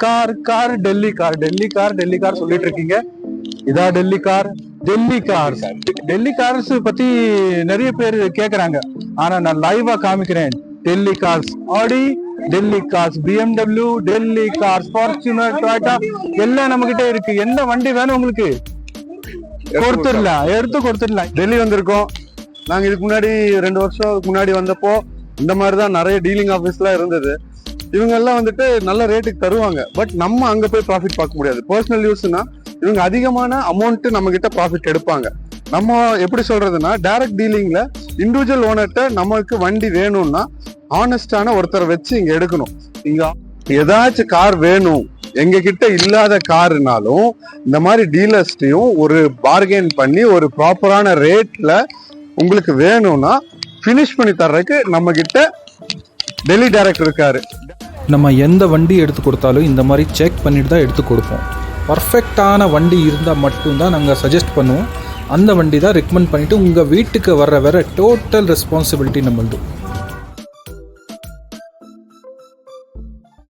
Car சொல்லிட்டு இருக்கீங்க. இதா டெல்லி கார்ஸ் பத்தி நிறைய பேர் கேக்குறாங்க. ஆனா நான் லைவா காமிக்கிறேன். டெல்லி கார்ஸ் ஆடி, Delhi cars BMW, Delhi cars Fortuner, Toyota எல்லாம் நம்ம கிட்ட இருக்கு. எந்த வண்டி வேணும் உங்களுக்கு எடுத்து கொடுத்துடலாம். டெல்லி வந்திருக்கோம் நாங்க. இதுக்கு முன்னாடி 2 வருஷம் முன்னாடி வந்தப்போ இந்த மாதிரிதான் நிறைய டீலிங் ஆஃபீஸ்லாம் இருந்தது. இவங்க எல்லாம் வந்துட்டு நல்ல ரேட்டுக்கு தருவாங்க. பட் நம்ம அங்க போய் ப்ராஃபிட் பார்க்க முடியாது. பர்சனல் யூஸ்னா இவங்க அதிகமான அமௌண்ட் நம்ம கிட்ட ப்ராஃபிட் எடுப்பாங்க. நம்ம எப்படி சொல்றதுன்னா, டைரக்ட் டீலிங்ல இண்டிவிஜுவல் ஓனர்கிட்ட நமக்கு வண்டி வேணும்னா ஆனஸ்டான ஒருத்தரை வச்சு இங்க எடுக்கணும். இங்க ஏதாச்சும் கார் வேணும் எங்க கிட்ட இல்லாத காருனாலும் இந்த மாதிரி டீலர்ஸ்டையும் ஒரு பார்கெயின் பண்ணி ஒரு ப்ராப்பரான ரேட்ல உங்களுக்கு வேணும்னா ஃபினிஷ் பண்ணி தர்றதுக்கு நம்ம கிட்ட டெல்லி டைரக்டர் இருக்காரு. நம்ம எந்த வண்டி எடுத்து கொடுத்தாலும் இந்த மாதிரி செக் பண்ணிட்டு தான் எடுத்து கொடுப்போம். பர்ஃபெக்டான வண்டி இருந்தால் மட்டும்தான் நாங்கள் சஜஸ்ட் பண்ணுவோம். அந்த வண்டி தான் ரெக்கமெண்ட் பண்ணிவிட்டு உங்கள் வீட்டுக்கு வர டோட்டல் ரெஸ்பான்சிபிலிட்டி நம்மளது.